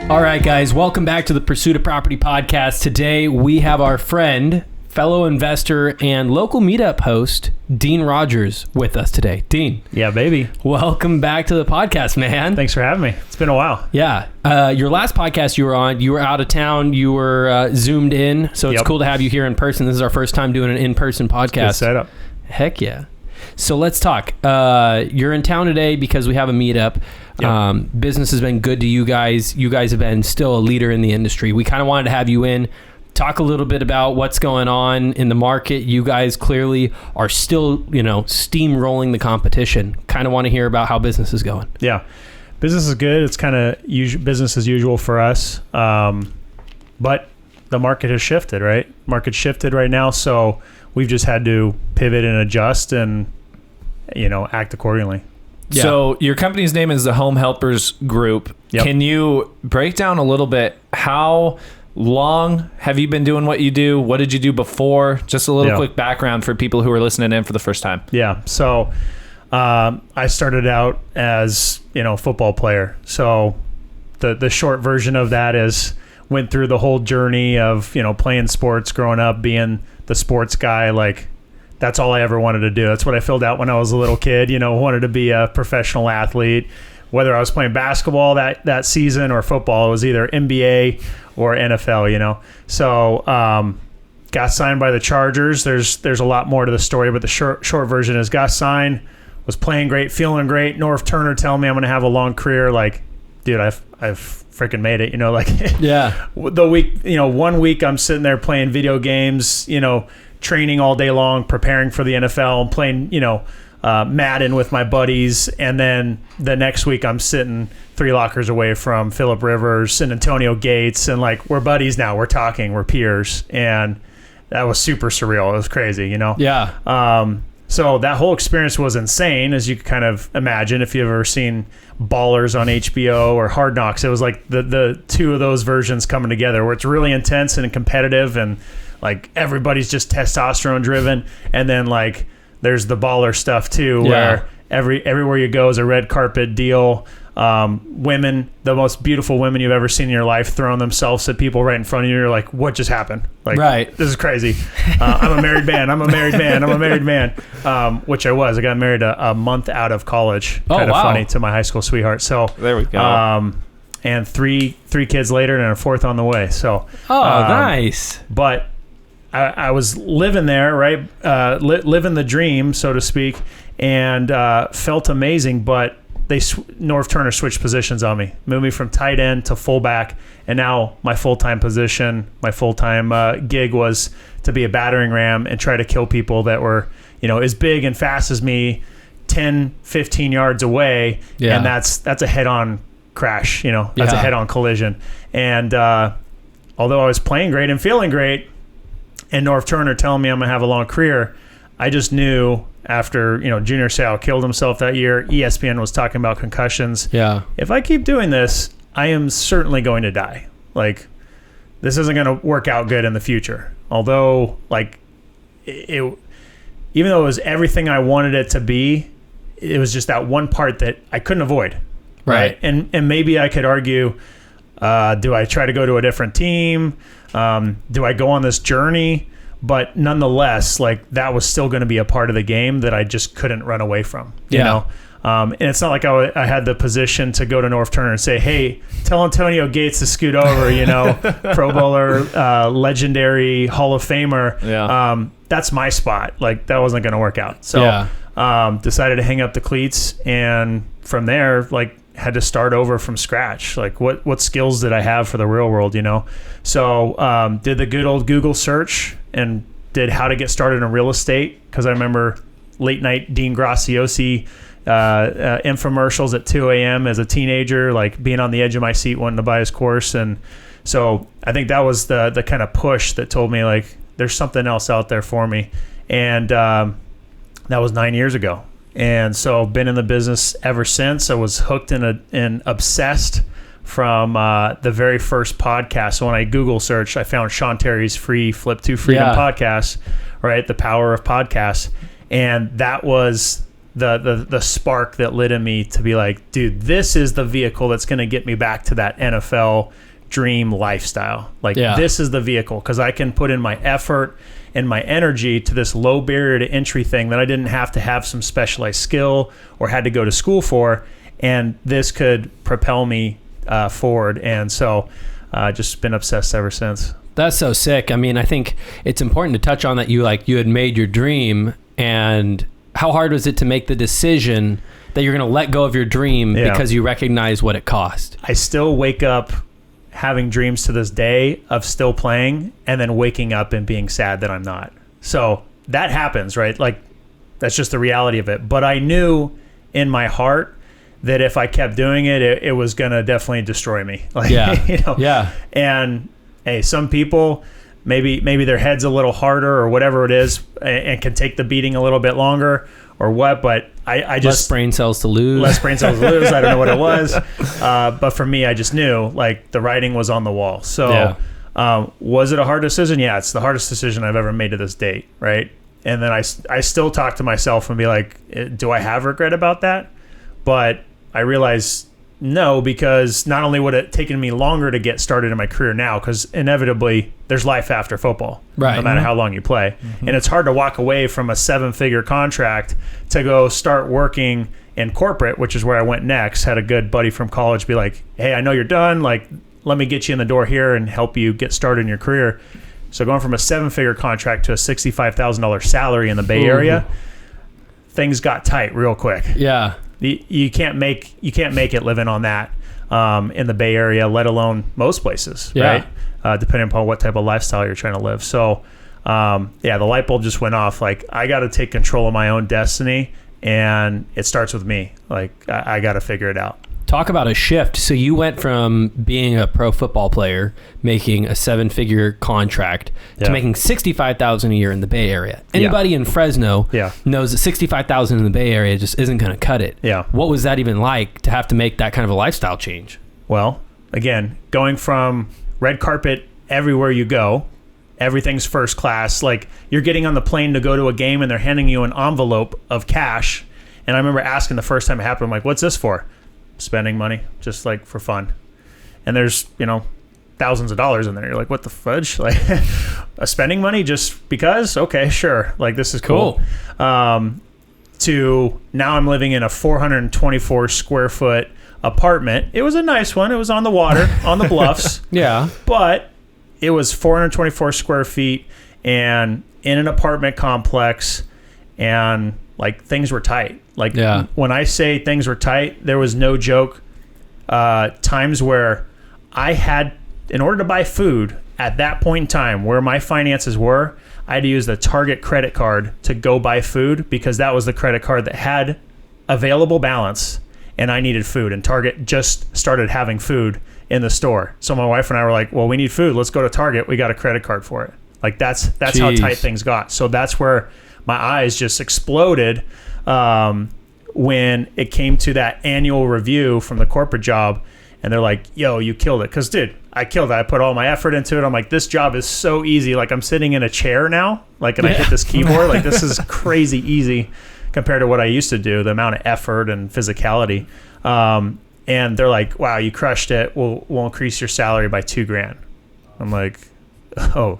All right, guys, welcome back to the Pursuit of Property podcast. Today, we have our friend, fellow investor, and local meetup host, Dean Rogers, with us today. Dean. Yeah, baby. Welcome back to the podcast, man. Thanks for having me. It's been a while. Yeah. Your last podcast you were on, you were out of town. You were zoomed in, so it's cool to have you here in person. This is our first time doing an in-person podcast. Good setup. Heck yeah. So let's talk. You're in town today because we have a meetup. Yep. Business has been good to you guys. You guys have been still a leader in the industry. We kind of wanted to have you in, talk a little bit about what's going on in the market. You guys clearly are still, steamrolling the competition. Kind of want to hear about how business is going. Yeah. Business is good. It's kind of business as usual for us. But the market has shifted, right? Market shifted right now. So we've just had to pivot and adjust and, act accordingly. Yeah. So your company's name is the Home Helpers Group. Yep. Can you break down a little bit, how long have you been doing what you do? What did you do before? Just a little quick background for people who are listening in for the first time. Yeah. So I started out as, a football player. So the short version of that is went through the whole journey of, playing sports, growing up, being the sports guy, like that's all I ever wanted to do. That's what I filled out when I was a little kid, wanted to be a professional athlete. Whether I was playing basketball that season or football, it was either NBA or NFL, So got signed by the Chargers. There's a lot more to the story, but the short version is got signed, was playing great, feeling great. North Turner telling me I'm going to have a long career. Like, dude, I've freaking made it, Yeah. The week, 1 week I'm sitting there playing video games, training all day long, preparing for the NFL, and playing, Madden with my buddies. And then the next week I'm sitting 3 lockers away from Phillip Rivers and Antonio Gates. And we're buddies now. We're talking. We're peers. And that was super surreal. It was crazy, Yeah. So that whole experience was insane, as you could kind of imagine if you've ever seen Ballers on HBO or Hard Knocks. It was like the two of those versions coming together where it's really intense and competitive and everybody's just testosterone driven. And then there's the baller stuff too, where everywhere you go is a red carpet deal. Women, the most beautiful women you've ever seen in your life, throwing themselves at people right in front of you. You're like, what just happened? Right. This is crazy. I'm a married man. Which I was. I got married a month out of college. Kind of funny, to my high school sweetheart. So there we go. And three kids later and a fourth on the way. So nice. But I was living there, right? Living the dream, so to speak, and felt amazing. But North Turner switched positions on me, moved me from tight end to fullback, and now my full-time position, my full-time gig was to be a battering ram and try to kill people that were, as big and fast as me, 10, 15 yards away, and that's a head-on crash, that's a head-on collision. And although I was playing great and feeling great, and North Turner telling me I'm going to have a long career, I just knew after, Junior Seau killed himself that year, ESPN was talking about concussions. Yeah. If I keep doing this, I am certainly going to die. This isn't going to work out good in the future. Although, even though it was everything I wanted it to be, it was just that one part that I couldn't avoid. Right. And maybe I could argue, do I try to go to a different team? Do I go on this journey? But nonetheless, that was still going to be a part of the game that I just couldn't run away from. You know? And it's not like I had the position to go to North Turner and say, hey, tell Antonio Gates to scoot over, Pro Bowler, legendary Hall of Famer. Yeah. That's my spot. That wasn't going to work out. So decided to hang up the cleats. And from there, had to start over from scratch. What skills did I have for the real world, So did the good old Google search and did how to get started in real estate, because I remember late night Dean Graziosi infomercials at 2 a.m. as a teenager, being on the edge of my seat wanting to buy his course. And so I think that was the kind of push that told me there's something else out there for me. And that was 9 years ago. And so been in the business ever since. I was hooked and obsessed from the very first podcast. So when I Google searched, I found Sean Terry's free Flip to Freedom podcast, right? The power of podcasts. And that was the spark that lit in me to be like, dude, this is the vehicle that's going to get me back to that NFL dream lifestyle. Like, this is the vehicle, because I can put in my effort and my energy to this low barrier to entry thing that I didn't have to have some specialized skill or had to go to school for, and this could propel me forward. And so just been obsessed ever since. That's so sick. I mean, I think it's important to touch on that you had made your dream, and how hard was it to make the decision that you're going to let go of your dream because you recognize what it cost? I still wake up having dreams to this day of still playing, and then waking up and being sad that I'm not. So that happens, right? Like, that's just the reality of it. But I knew in my heart that if I kept doing it, it was going to definitely destroy me. Like, And hey, some people, maybe their head's a little harder or whatever it is, and can take the beating a little bit longer or what, but I just... Less brain cells to lose. Less brain cells to lose. I don't know what it was. But for me, I just knew, like, the writing was on the wall. So was it a hard decision? Yeah, it's the hardest decision I've ever made to this date, right? And then I still talk to myself and be like, do I have regret about that? But I realized no, because not only would it taken me longer to get started in my career now, because inevitably there's life after football, no matter how long you play. And it's hard to walk away from a 7-figure contract to go start working in corporate, which is where I went next. Had a good buddy from college be like, hey, I know you're done. Like, let me get you in the door here and help you get started in your career. So going from a 7-figure contract to a $65,000 salary in the Bay Area, things got tight real quick. Yeah. You can't make it living on that in the Bay Area, let alone most places, right? Depending upon what type of lifestyle you're trying to live. So, the light bulb just went off. Like, I got to take control of my own destiny, and it starts with me. Like, I got to figure it out. Talk about a shift. So you went from being a pro football player, making a 7-figure contract, to making $65,000 a year in the Bay Area. Anybody in Fresno knows that $65,000 in the Bay Area just isn't going to cut it. What was that even like to have to make that kind of a lifestyle change? Well, again, going from red carpet everywhere you go, everything's first class. Like, you're getting on the plane to go to a game, and they're handing you an envelope of cash. And I remember asking the first time it happened, I'm like, what's this for? Spending money, just like for fun. And there's, thousands of dollars in there. You're like, what the fudge? Like, spending money just because? Okay, sure. Like, this is cool. To now I'm living in a 424 square foot apartment. It was a nice one. It was on the water, on the bluffs. But it was 424 square feet and in an apartment complex, and like, things were tight. Like, when I say things were tight, there was no joke. Times where I had, in order to buy food at that point in time where my finances were, I had to use the Target credit card to go buy food, because that was the credit card that had available balance, and I needed food. And Target just started having food in the store. So my wife and I were like, well, we need food. Let's go to Target. We got a credit card for it. Like, that's how tight things got. So that's where my eyes just exploded when it came to that annual review from the corporate job, and they're like, yo, you killed it. Because, dude, I killed it. I put all my effort into it. I'm like, this job is so easy. Like, I'm sitting in a chair now, like, and I hit this keyboard. Like, this is crazy easy compared to what I used to do, the amount of effort and physicality. And they're like, wow, you crushed it. We'll increase your salary by $2,000. I'm like, oh,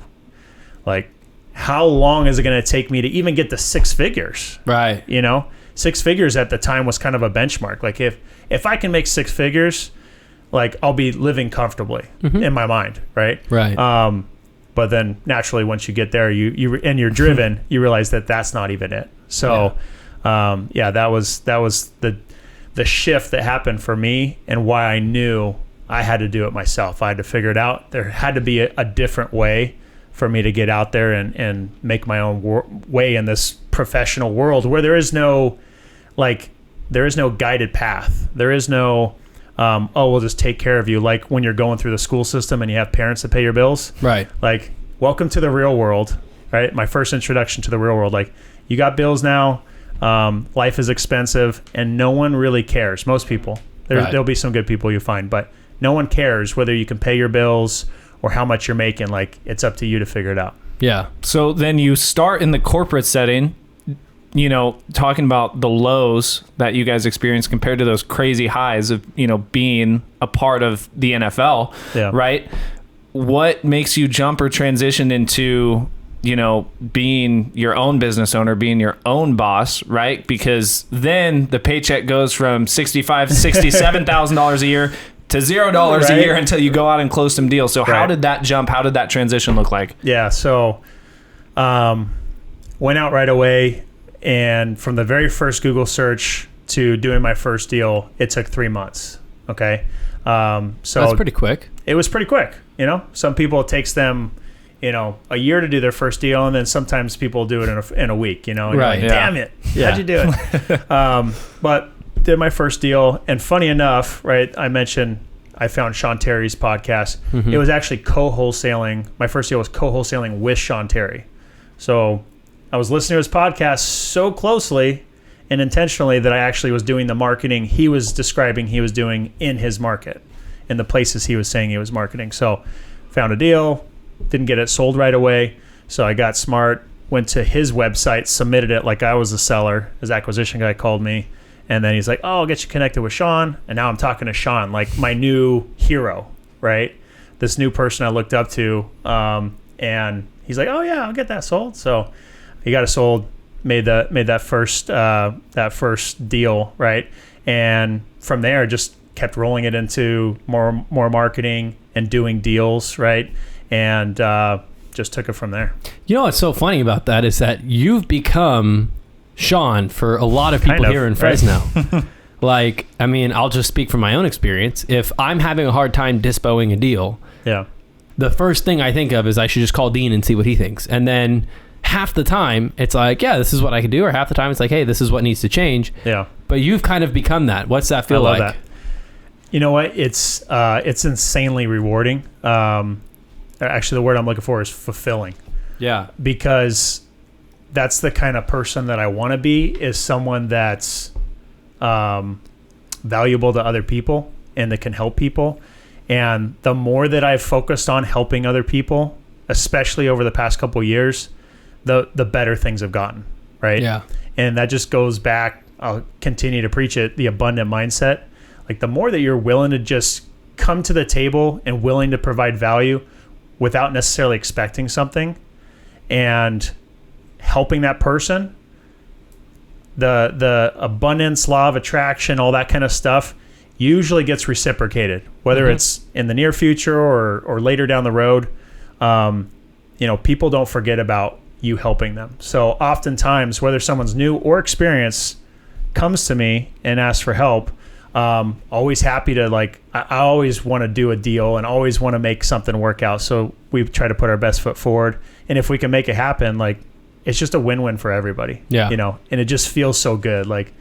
like, how long is it going to take me to even get to 6 figures? Right. 6 figures at the time was kind of a benchmark. Like, if I can make 6 figures, like, I'll be living comfortably in my mind. Right. But then naturally, once you get there, you're driven, you realize that that's not even it. So, that was the shift that happened for me, and why I knew I had to do it myself. I had to figure it out. There had to be a different way for me to get out there and make my own way in this professional world, where there is no guided path. There is no, we'll just take care of you. Like, when you're going through the school system and you have parents that pay your bills. Right. Like, welcome to the real world, right? My first introduction to the real world. Like, you got bills now. Life is expensive, and no one really cares. Most people. There'll be some good people you find, but no one cares whether you can pay your bills or how much you're making. Like, it's up to you to figure it out. Yeah. So then you start in the corporate setting. you know, talking about the lows that you guys experienced compared to those crazy highs of, you know, being a part of the NFL, right? What makes you jump or transition into, you know, being your own business owner, being your own boss, right? Because then the paycheck goes from $65,000, $67,000 a year to $0 a year until you go out and close some deals. So how did that jump? How did that transition look like? Yeah. So, went out right away, and from the very first Google search to doing my first deal, it took 3 months. Okay. So that's pretty quick. It was pretty quick. You know, some people, it takes them, you know, a year to do their first deal, and then sometimes people do it in a week, you know, and right. You're like, damn it. How'd you do it? But did my first deal, and funny enough, right, I mentioned I found Sean Terry's podcast. Mm-hmm. It was actually co-wholesaling. My first deal was co-wholesaling with Sean Terry. So I was listening to his podcast so closely and intentionally that I actually was doing the marketing he was describing he was doing in his market, in the places he was saying he was marketing. So found a deal, didn't get it sold right away. So I got smart, went to his website, submitted it like I was the seller. His acquisition guy called me, and then he's like, oh, I'll get you connected with Sean. And now I'm talking to Sean, like my new hero, right? This new person I looked up to. And he's like, oh yeah, I'll get that sold. So he got it sold, made that first deal, right? And from there, just kept rolling it into more marketing and doing deals, right? And just took it from there. You know what's so funny about that is that you've become Sean for a lot of people here in Fresno. Right? Like, I mean, I'll just speak from my own experience. If I'm having a hard time dispoing a deal, the first thing I think of is I should just call Dean and see what he thinks. And then half the time it's like, yeah, this is what I can do. Or half the time it's like, hey, this is what needs to change. Yeah. But you've kind of become that. What's that feel like? That. You know what? It's insanely rewarding. Actually, the word I'm looking for is fulfilling. Yeah. Because that's the kind of person that I want to be, is someone that's valuable to other people and that can help people. And the more that I've focused on helping other people, especially over the past couple of years, the better things have gotten, right? Yeah. And that just goes back, I'll continue to preach it, the abundant mindset. Like the more that you're willing to just come to the table and willing to provide value without necessarily expecting something and helping that person, the abundance, law of attraction, all that kind of stuff usually gets reciprocated, whether it's in the near future or later down the road. You know, people don't forget about you helping them. So oftentimes, whether someone's new or experienced comes to me and asks for help, always happy to, like, I always want to do a deal and always want to make something work out. So we try to put our best foot forward. And if we can make it happen, like, it's just a win-win for everybody. Yeah. You know, and it just feels so good. Like,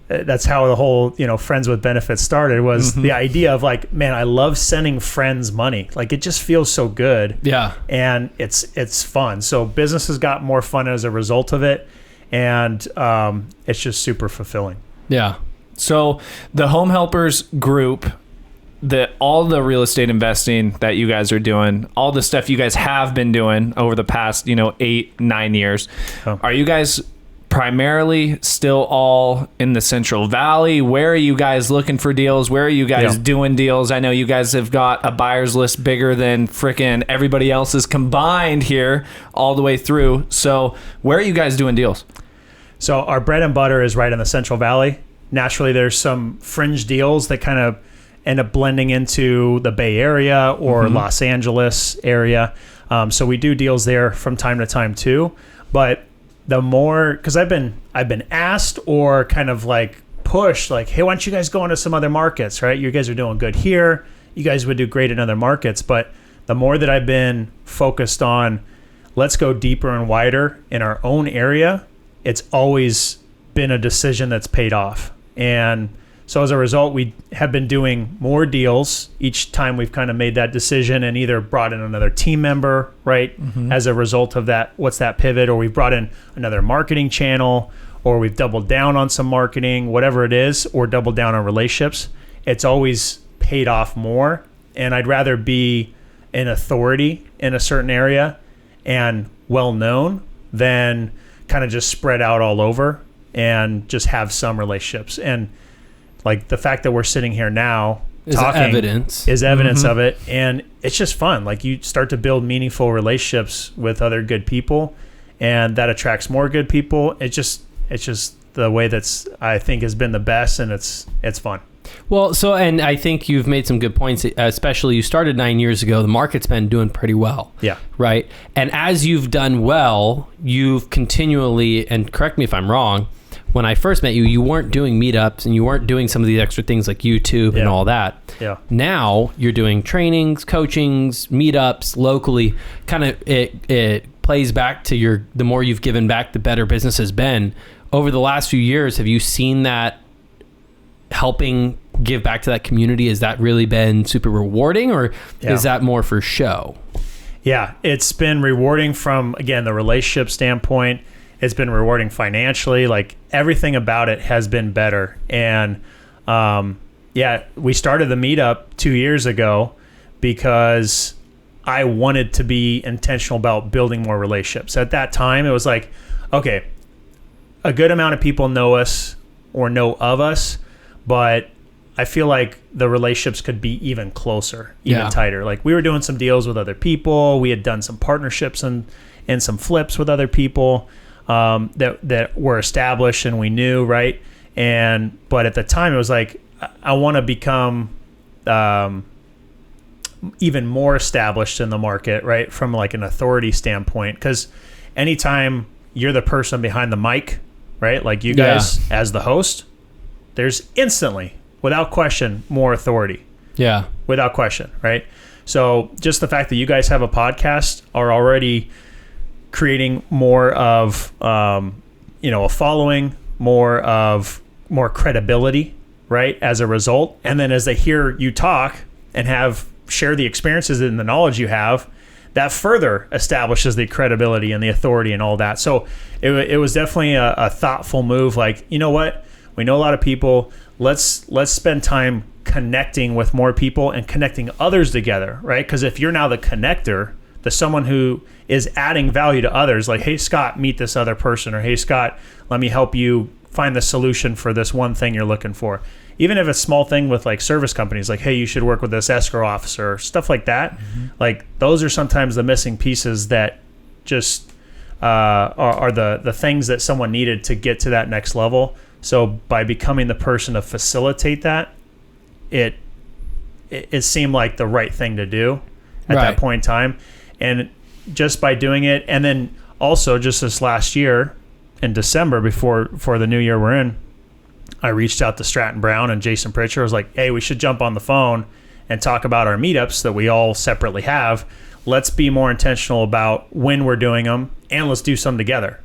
that's how the whole, you know, Friends with Benefits started, was the idea of like, man, I love sending friends money. Like, it just feels so good. Yeah. And it's fun. So business has got more fun as a result of it. And it's just super fulfilling. Yeah. So the Home Helpers group, all the real estate investing that you guys are doing, all the stuff you guys have been doing over the past, 8-9 years, are you guys primarily still all in the Central Valley? Where are you guys looking for deals? Where are you guys doing deals? I know you guys have got a buyer's list bigger than frickin' everybody else's combined here all the way through. So where are you guys doing deals? So our bread and butter is right in the Central Valley. Naturally, there's some fringe deals that kind of end up blending into the Bay Area or Los Angeles area. So we do deals there from time to time too. But the more, because I've been asked or kind of like pushed, like, hey, why don't you guys go into some other markets, right? You guys are doing good here. You guys would do great in other markets. But the more that I've been focused on, let's go deeper and wider in our own area, it's always been a decision that's paid off. And so as a result, we have been doing more deals each time we've kind of made that decision and either brought in another team member, right? As a result of that, what's that pivot, or we've brought in another marketing channel, or we've doubled down on some marketing, whatever it is, or doubled down on relationships. It's always paid off more. And I'd rather be an authority in a certain area and well known than kind of just spread out all over and just have some relationships. And like the fact that we're sitting here now talking is evidence of it. And it's just fun. Like you start to build meaningful relationships with other good people, and that attracts more good people. It's just the way that's, I think, has been the best, and it's fun. Well, and I think you've made some good points, especially you started 9 years ago. The market's been doing pretty well. Yeah. Right. And as you've done well, you've continually, and correct me if I'm wrong, when I first met you, you weren't doing meetups and you weren't doing some of these extra things like YouTube and all that. Yeah. Now you're doing trainings, coachings, meetups locally. Kind of it plays back to the more you've given back, the better business has been. Over the last few years, have you seen that helping give back to that community? Has that really been super rewarding, or is that more for show? Yeah, it's been rewarding from, again, the relationship standpoint. It's been rewarding financially. Like everything about it has been better. And we started the meetup 2 years ago because I wanted to be intentional about building more relationships. At that time, it was like, okay, a good amount of people know us or know of us, but I feel like the relationships could be even closer, even tighter. Like we were doing some deals with other people. We had done some partnerships and some flips with other people that were established and we knew, right? But at the time it was like, I want to become even more established in the market, right? From like an authority standpoint, because anytime you're the person behind the mic, right? Like you guys as the host, there's instantly, without question, more authority. Yeah. Without question, right? So just the fact that you guys have a podcast are already creating more of, a following, more credibility, right? As a result. And then as they hear you talk and share the experiences and the knowledge you have, that further establishes the credibility and the authority and all that. So it was definitely a thoughtful move. Like, you know what? We know a lot of people. Let's spend time connecting with more people and connecting others together, right? Because if you're now the connector, someone who is adding value to others, like, hey, Scott, meet this other person, or hey, Scott, let me help you find the solution for this one thing you're looking for. Even if it's a small thing with like service companies, like, hey, you should work with this escrow officer, stuff like that. Mm-hmm. Like those are sometimes the missing pieces that just are the things that someone needed to get to that next level. So by becoming the person to facilitate that, it seemed like the right thing to do at that point in time. And just by doing it, and then also just this last year in December before the new year we're in, I reached out to Stratton Brown and Jason Pritchard. I was like, hey, we should jump on the phone and talk about our meetups that we all separately have. Let's be more intentional about when we're doing them, and let's do some together.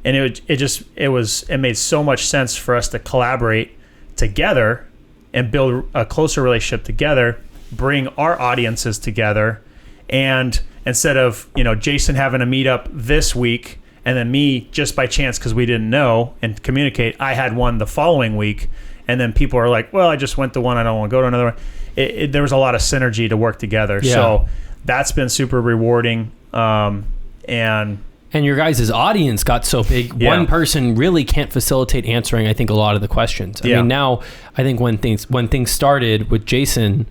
And it made so much sense for us to collaborate together and build a closer relationship together, bring our audiences together. And instead of, Jason having a meetup this week and then me just by chance, because we didn't know and communicate, I had one the following week. And then people are like, well, I just went to one, I don't want to go to another one. There was a lot of synergy to work together. Yeah. So that's been super rewarding. And your guys' audience got so big, one person really can't facilitate answering, I think, a lot of the questions. I mean, now, I think when things started with Jason,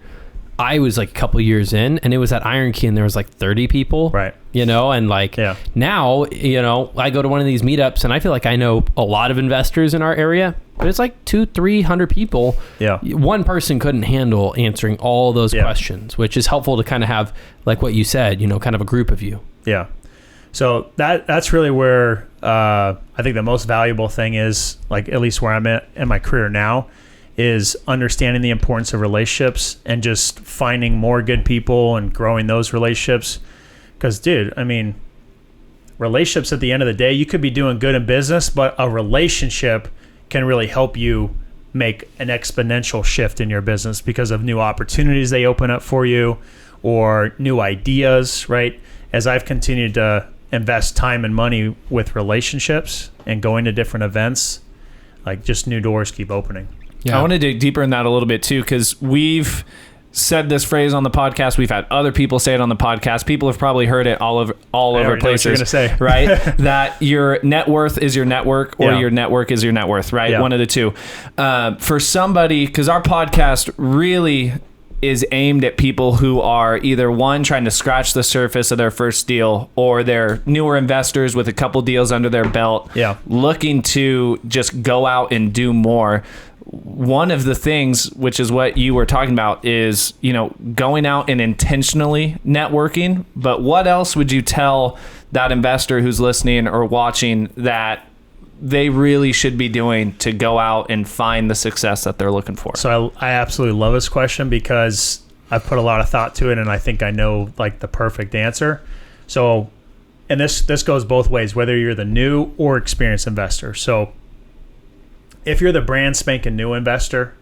I was like a couple years in, and it was at Iron Key, and there was like 30 people, right? And like now, I go to one of these meetups, and I feel like I know a lot of investors in our area, but it's like 200-300 people. Yeah, one person couldn't handle answering all those questions, which is helpful to kind of have, like what you said, kind of a group of you. Yeah. So that's really where I think the most valuable thing is, like, at least where I'm at in my career now, is understanding the importance of relationships and just finding more good people and growing those relationships. Because, dude, I mean, relationships at the end of the day, you could be doing good in business, but a relationship can really help you make an exponential shift in your business because of new opportunities they open up for you or new ideas, right? As I've continued to invest time and money with relationships and going to different events, like, just new doors keep opening. Yeah. I want to dig deeper in that a little bit too, because we've said this phrase on the podcast. We've had other people say it on the podcast. People have probably heard it all over places. You're gonna say. Right? That your net worth is your network, or your network is your net worth, right? Yeah. One of the two. For somebody, because our podcast really is aimed at people who are either one, trying to scratch the surface of their first deal, or they're newer investors with a couple deals under their belt, looking to just go out and do more. One of the things, which is what you were talking about, is, going out and intentionally networking. But what else would you tell that investor who's listening or watching that they really should be doing to go out and find the success that they're looking for? So I absolutely love this question, because I've put a lot of thought to it, and I think I know like the perfect answer. So, and this goes both ways, whether you're the new or experienced investor. So if you're the brand spanking new investor,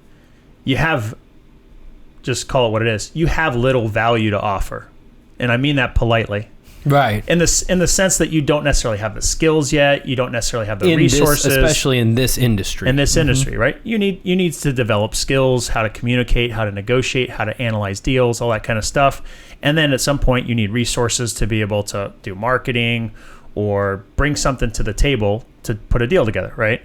you have, just call it what it is, you have little value to offer. And I mean that politely. Right. In the sense that you don't necessarily have the skills yet, you don't necessarily have the resources, especially in this industry. Industry, right? You need to develop skills, how to communicate, how to negotiate, how to analyze deals, all that kind of stuff. And then at some point you need resources to be able to do marketing or bring something to the table to put a deal together, right?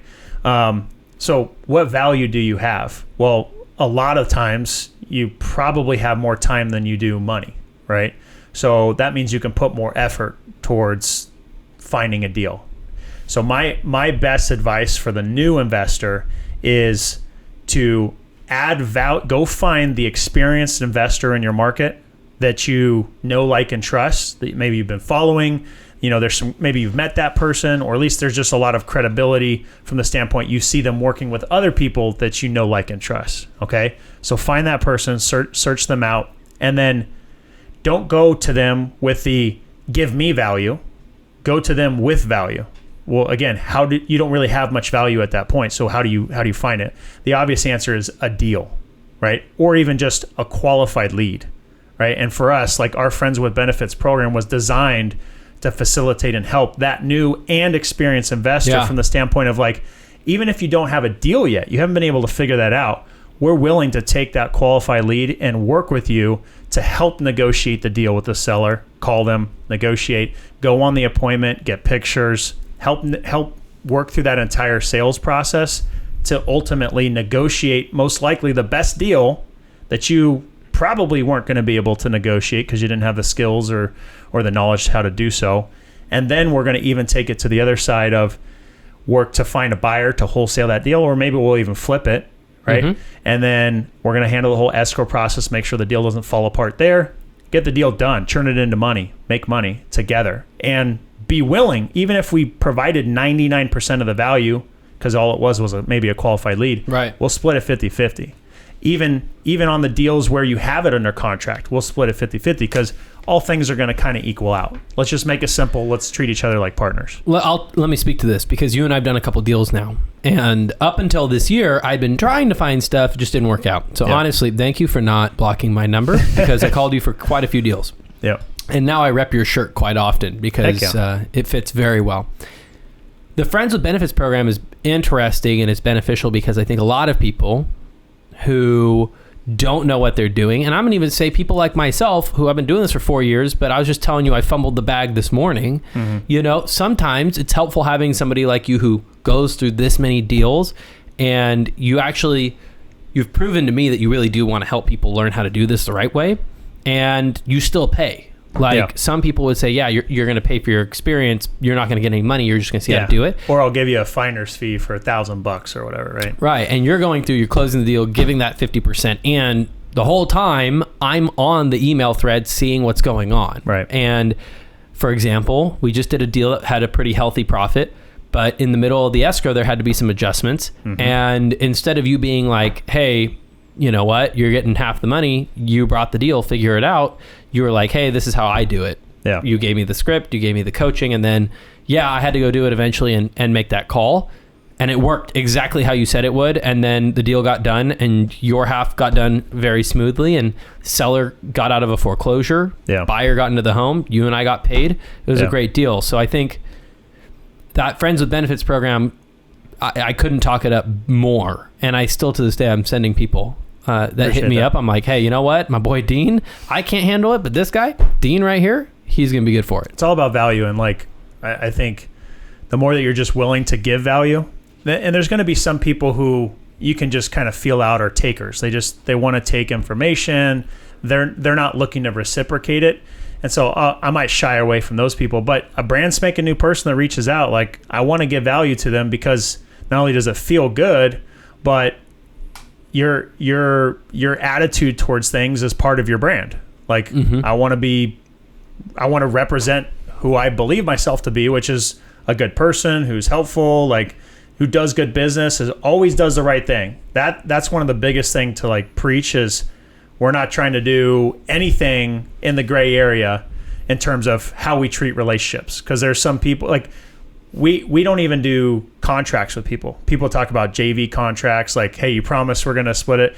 So what value do you have? Well, a lot of times you probably have more time than you do money, right? So that means you can put more effort towards finding a deal. So my best advice for the new investor is to add value. Go find the experienced investor in your market that you know, like, and trust, that maybe you've been following. Maybe you've met that person, or at least there's just a lot of credibility from the standpoint you see them working with other people that you know, like, and trust. Okay. So find that person, search them out, and then don't go to them with the give me value. Go to them with value. Well, again, you don't really have much value at that point. So how do you find it? The obvious answer is a deal, right? Or even just a qualified lead, right? And for us, like, our Friends with Benefits program was designed to facilitate and help that new and experienced investor from the standpoint of, like, even if you don't have a deal yet, you haven't been able to figure that out, we're willing to take that qualified lead and work with you to help negotiate the deal with the seller. Call them, negotiate, go on the appointment, get pictures, help work through that entire sales process to ultimately negotiate most likely the best deal that you probably weren't going to be able to negotiate because you didn't have the skills or the knowledge how to do so. And then we're going to even take it to the other side of work to find a buyer to wholesale that deal, or maybe we'll even flip it, right? Mm-hmm. And then we're going to handle the whole escrow process, make sure the deal doesn't fall apart there, get the deal done, turn it into money, make money together, and be willing, even if we provided 99% of the value, because all it was maybe a qualified lead, right? We'll split it 50-50. Even on the deals where you have it under contract, we'll split it 50-50, because all things are going to kind of equal out. Let's just make it simple. Let's treat each other like partners. Let me speak to this, because you and I have done a couple deals now. And up until this year, I'd been trying to find stuff. It just didn't work out. So honestly, thank you for not blocking my number, because I called you for quite a few deals. Yeah. And now I rep your shirt quite often because it fits very well. The Friends with Benefits program is interesting and it's beneficial because I think a lot of people who don't know what they're doing, and I'm going to even say people like myself who have been doing this for 4 years, but I was just telling you I fumbled the bag this morning. Mm-hmm. Sometimes it's helpful having somebody like you who goes through this many deals, and you've proven to me that you really do want to help people learn how to do this the right way, and you still pay. Some people would say, you're going to pay for your experience. You're not going to get any money. You're just going to see how to do it. Or I'll give you a finder's fee for $1,000 or whatever, right? Right. And you're going through, you're closing the deal, giving that 50%. And the whole time I'm on the email thread seeing what's going on. Right. And for example, we just did a deal that had a pretty healthy profit, but in the middle of the escrow, there had to be some adjustments. Mm-hmm. And instead of you being like, hey, you know what, you're getting half the money, you brought the deal, figure it out. You were like, hey, this is how I do it. Yeah. You gave me the script, you gave me the coaching, and then, I had to go do it eventually and make that call. And it worked exactly how you said it would. And then the deal got done and your half got done very smoothly, and seller got out of a foreclosure. Yeah. Buyer got into the home. You and I got paid. It was a great deal. So I think that Friends with Benefits program, I couldn't talk it up more. And I still, to this day, I'm sending people that hit Appreciate me that. up. I'm like, hey, you know what? My boy Dean, I can't handle it, but this guy, Dean right here, he's going to be good for it. It's all about value. And like, I think the more that you're just willing to give value, and there's going to be some people who you can just kind of feel out are takers. They want to take information. They're not looking to reciprocate it. And so I might shy away from those people, but a brand spanking new person that reaches out, like I want to give value to them because not only does it feel good, but your attitude towards things is part of your brand. Like I want to represent who I believe myself to be, which is a good person who's helpful, like who does good business, always does the right thing. That's one of the biggest thing to like preach is we're not trying to do anything in the gray area in terms of how we treat relationships. Because there's some people like we don't even do contracts with people. People talk about JV contracts, like, hey, you promise we're going to split it.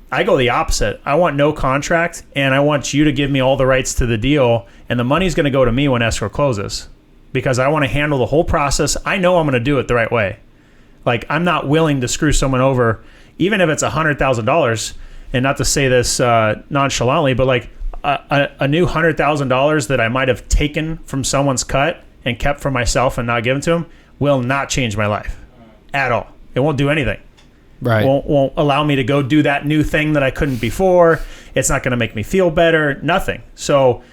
I go the opposite. I want no contract, and I want you to give me all the rights to the deal, and the money's going to go to me when escrow closes because I want to handle the whole process. I know I'm going to do it the right way. Like, I'm not willing to screw someone over, even if it's $100,000. And not to say this nonchalantly, but like a new $100,000 that I might have taken from someone's cut and kept for myself and not given to them will not change my life at all. It won't do anything. Right. Won't allow me to go do that new thing that I couldn't before. It's not going to make me feel better. Nothing. So,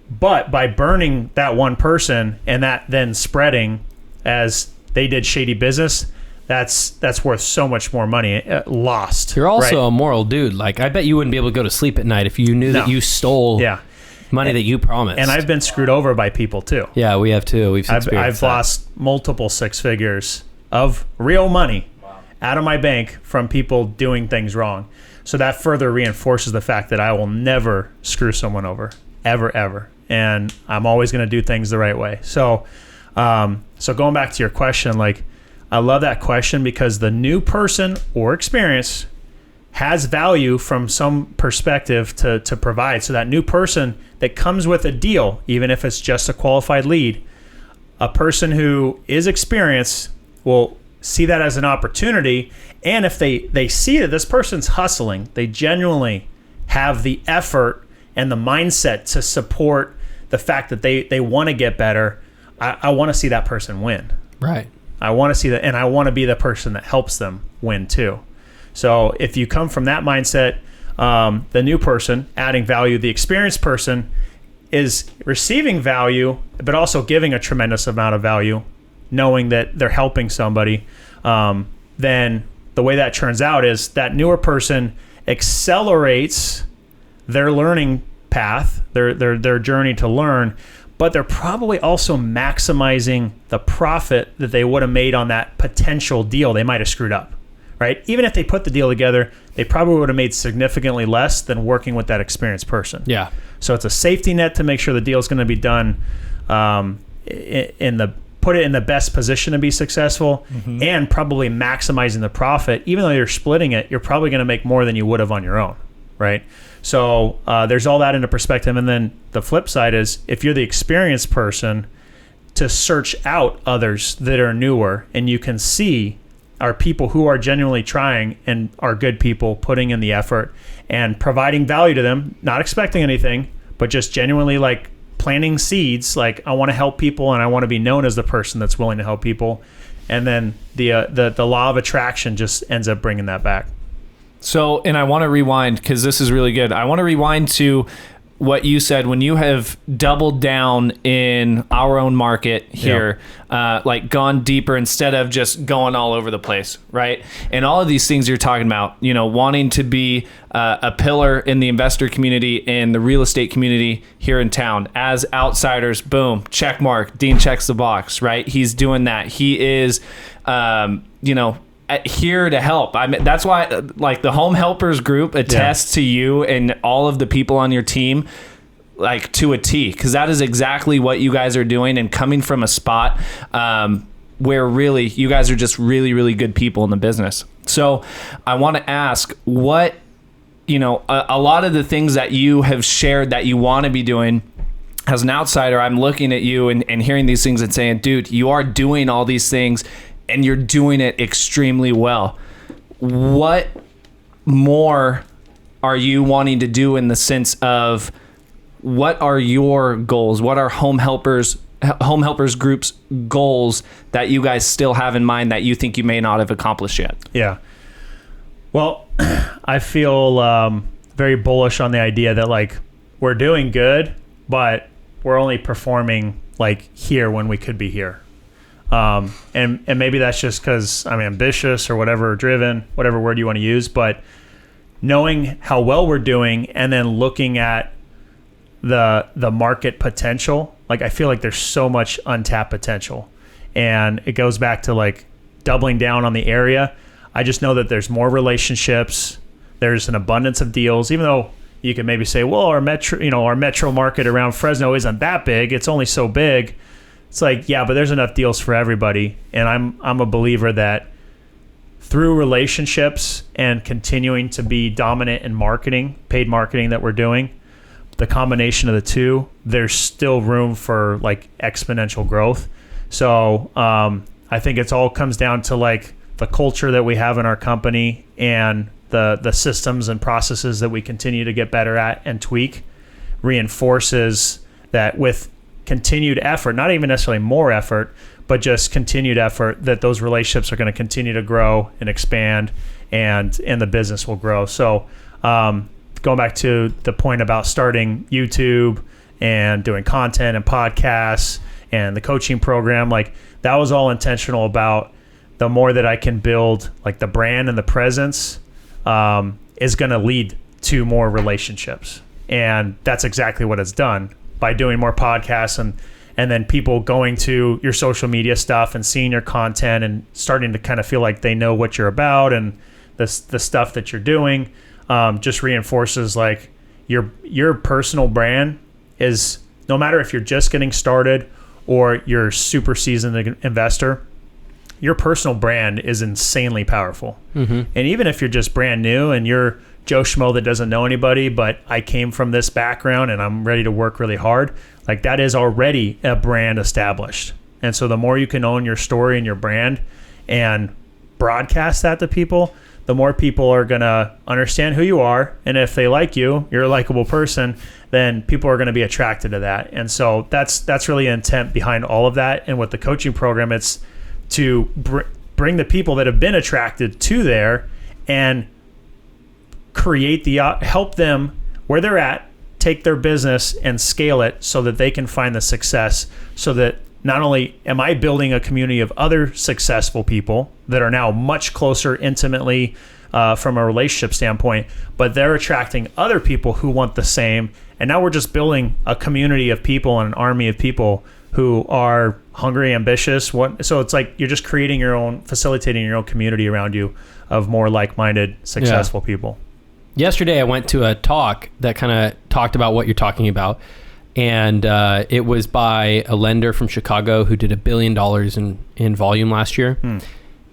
but by burning that one person and that then spreading as they did shady business, that's worth so much more money lost. You're also right? a moral dude. Like, I bet you wouldn't be able to go to sleep at night if you knew that you stole money that you promised. And I've been screwed over by people too. Yeah, we have too. I've lost multiple six figures of real money out of my bank from people doing things wrong. So that further reinforces the fact that I will never screw someone over, ever, ever. And I'm always going to do things the right way. So, so going back to your question, like, I love that question because the new person or experience has value from some perspective to provide. So that new person that comes with a deal, even if it's just a qualified lead, a person who is experienced will see that as an opportunity. And if they see that this person's hustling, they genuinely have the effort and the mindset to support the fact that they want to get better, I want to see that person win. Right. I want to see that, and I want to be the person that helps them win too. So if you come from that mindset, the new person adding value, the experienced person is receiving value, but also giving a tremendous amount of value, knowing that they're helping somebody. Then the way that turns out is that newer person accelerates their learning path, their journey to learn, but they're probably also maximizing the profit that they would have made on that potential deal they might have screwed up, right? Even if they put the deal together, they probably would have made significantly less than working with that experienced person. Yeah. So it's a safety net to make sure the deal is going to be done put it in the best position to be successful, and probably maximizing the profit. Even though you're splitting it, you're probably going to make more than you would have on your own, right? So there's all that into perspective. And then the flip side is if you're the experienced person, to search out others that are newer and you can see are people who are genuinely trying and are good people putting in the effort and providing value to them, not expecting anything, but just genuinely like planting seeds. Like, I want to help people and I want to be known as the person that's willing to help people. And then the law of attraction just ends up bringing that back. So, and I want to rewind because this is really good. I want to rewind to what you said when you have doubled down in our own market here, like gone deeper instead of just going all over the place, right? And all of these things you're talking about, you know, wanting to be a pillar in the investor community and the real estate community here in town as outsiders. Boom, check mark. Dean checks the box, right? He's doing that. He is, here to help. I mean, that's why, like, the Home Helpers group attests to you and all of the people on your team, like, to a T, because that is exactly what you guys are doing and coming from a spot where really you guys are just really, really good people in the business. So I want to ask what, a lot of the things that you have shared that you want to be doing. As an outsider, I'm looking at you and hearing these things and saying, dude, you are doing all these things and you're doing it extremely well. What more are you wanting to do in the sense of what are your goals? What are Home Helpers Group's goals that you guys still have in mind that you think you may not have accomplished yet? Yeah. Well, I feel very bullish on the idea that like we're doing good, but we're only performing like here when we could be here. And maybe that's just because I'm ambitious or whatever, driven, whatever word you want to use, but knowing how well we're doing and then looking at the market potential, like I feel like there's so much untapped potential, and it goes back to like doubling down on the area. I just know that there's more relationships, there's an abundance of deals, even though you can maybe say, well, our metro market around Fresno isn't that big, it's only so big. It's like, yeah, but there's enough deals for everybody. And I'm a believer that through relationships and continuing to be dominant in marketing, paid marketing that we're doing, the combination of the two, there's still room for like exponential growth. So I think it's all comes down to like the culture that we have in our company and the systems and processes that we continue to get better at and tweak reinforces that with continued effort, not even necessarily more effort, but just continued effort, that those relationships are going to continue to grow and expand, and the business will grow. So going back to the point about starting YouTube and doing content and podcasts and the coaching program, like that was all intentional about the more that I can build like the brand and the presence is going to lead to more relationships. And that's exactly what it's done by doing more podcasts and then people going to your social media stuff and seeing your content and starting to kind of feel like they know what you're about and the stuff that you're doing just reinforces like your personal brand is, no matter if you're just getting started or you're a super seasoned investor, your personal brand is insanely powerful. Mm-hmm. And even if you're just brand new and you're Joe Schmo that doesn't know anybody, but I came from this background and I'm ready to work really hard, like that is already a brand established. And so the more you can own your story and your brand and broadcast that to people, the more people are going to understand who you are. And if they like you, you're a likable person, then people are going to be attracted to that. And so that's really intent behind all of that. And with the coaching program, it's to bring the people that have been attracted to there and create help them where they're at, take their business and scale it so that they can find the success, so that not only am I building a community of other successful people that are now much closer intimately from a relationship standpoint, but they're attracting other people who want the same. And now we're just building a community of people and an army of people who are hungry, ambitious. So it's like you're just facilitating your own community around you of more like-minded, successful people. Yesterday, I went to a talk that kind of talked about what you're talking about. And it was by a lender from Chicago who did $1 billion in volume last year.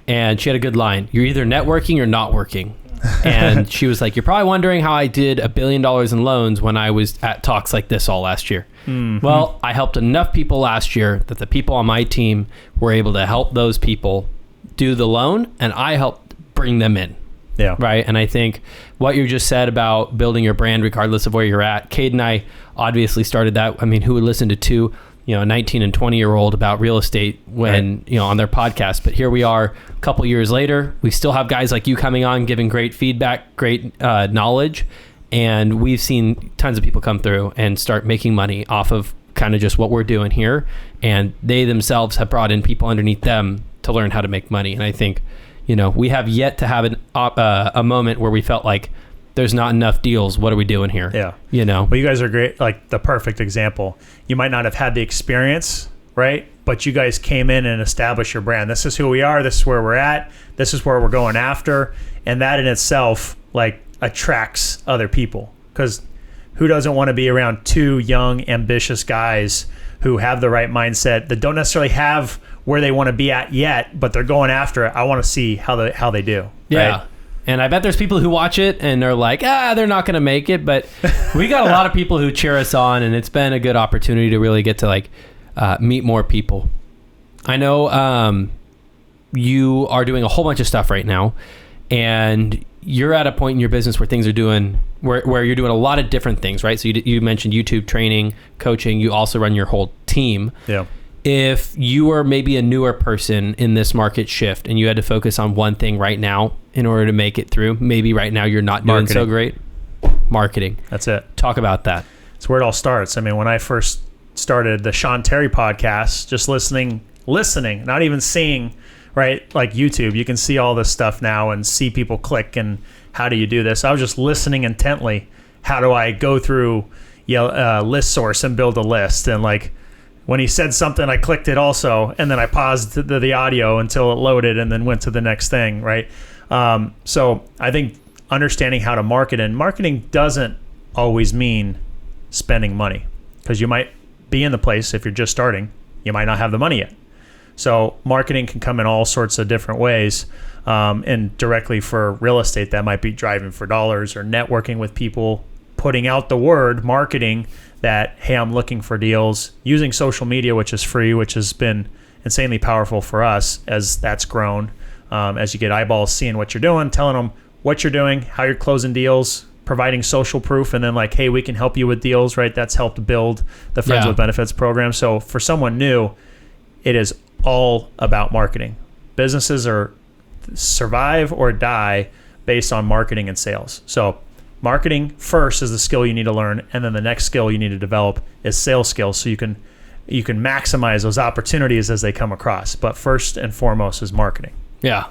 And she had a good line. You're either networking or not working. And she was like, you're probably wondering how I did $1 billion in loans when I was at talks like this all last year. Mm-hmm. Well, I helped enough people last year that the people on my team were able to help those people do the loan, and I helped bring them in. Yeah. Right. And I think what you just said about building your brand regardless of where you're at, Cade and I obviously started that. I mean, who would listen to two, 19 and 20-year-old about real estate when, right, on their podcast? But here we are a couple years later. We still have guys like you coming on, giving great feedback, great knowledge. And we've seen tons of people come through and start making money off of kind of just what we're doing here. And they themselves have brought in people underneath them to learn how to make money. And I think, we have yet to have a moment where we felt like there's not enough deals. What are we doing here? Yeah. Well, you guys are great. Like the perfect example. You might not have had the experience, right? But you guys came in and established your brand. This is who we are. This is where we're at. This is where we're going after. And that in itself, like, attracts other people. Because who doesn't want to be around two young, ambitious guys who have the right mindset, that don't necessarily have where they want to be at yet, but they're going after it. I want to see how they do. Yeah. Right? And I bet there's people who watch it and they're like, they're not going to make it. But we got a lot of people who cheer us on, and it's been a good opportunity to really get to meet more people. I know you are doing a whole bunch of stuff right now, and you're at a point in your business where things are doing, where you're doing a lot of different things, right? So you mentioned YouTube training, coaching. You also run your whole team. Yeah. If you were maybe a newer person in this market shift and you had to focus on one thing right now in order to make it through, maybe right now you're not doing so great. Marketing. That's it. Talk about that. It's where it all starts. I mean, when I first started the Sean Terry podcast, just listening, not even seeing, right? Like YouTube, you can see all this stuff now and see people click and how do you do this? I was just listening intently. How do I go through list source and build a list? And like when he said something, I clicked it also, and then I paused the audio until it loaded and then went to the next thing, right? So I think understanding how to market, and marketing doesn't always mean spending money, because you might be in the place, if you're just starting, you might not have the money yet. So marketing can come in all sorts of different ways. And directly for real estate, that might be driving for dollars or networking with people, putting out the word, marketing that, hey, I'm looking for deals, using social media, which is free, which has been insanely powerful for us as that's grown. As you get eyeballs seeing what you're doing, telling them what you're doing, how you're closing deals, providing social proof, and then like, hey, we can help you with deals, right? That's helped build the Friends with Benefits program. So for someone new, it is all about marketing. Businesses are survive or die based on marketing and sales. So marketing first is the skill you need to learn, and then the next skill you need to develop is sales skills, so you can maximize those opportunities as they come across. But first and foremost is marketing. Yeah.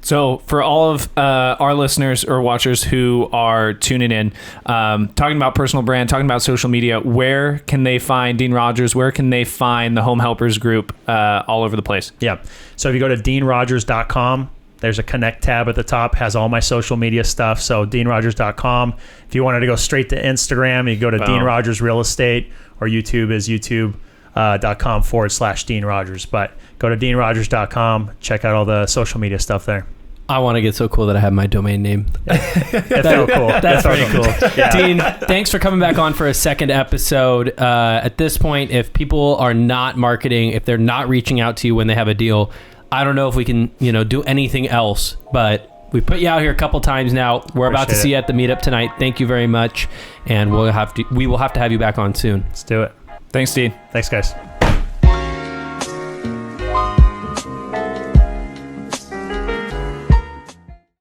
So for all of our listeners or watchers who are tuning in, talking about personal brand, talking about social media, where can they find Dean Rogers? Where can they find the Home Helpers group all over the place? Yeah. So if you go to deanrogers.com, there's a connect tab at the top, has all my social media stuff. So deanrogers.com. If you wanted to go straight to Instagram, you go to Dean Rogers Real Estate, or YouTube is youtube.com/Dean Rogers. But go to deanrogers.com, check out all the social media stuff there. I want to get so cool that I have my domain name. That's so cool. That's pretty cool. Yeah. Dean, thanks for coming back on for a second episode. At this point, if people are not marketing, if they're not reaching out to you when they have a deal, I don't know if we can, do anything else, but we put you out here a couple times now. We're about to see you at the meetup tonight. Thank you very much. And we will have to have you back on soon. Let's do it. Thanks, Dean. Thanks, guys.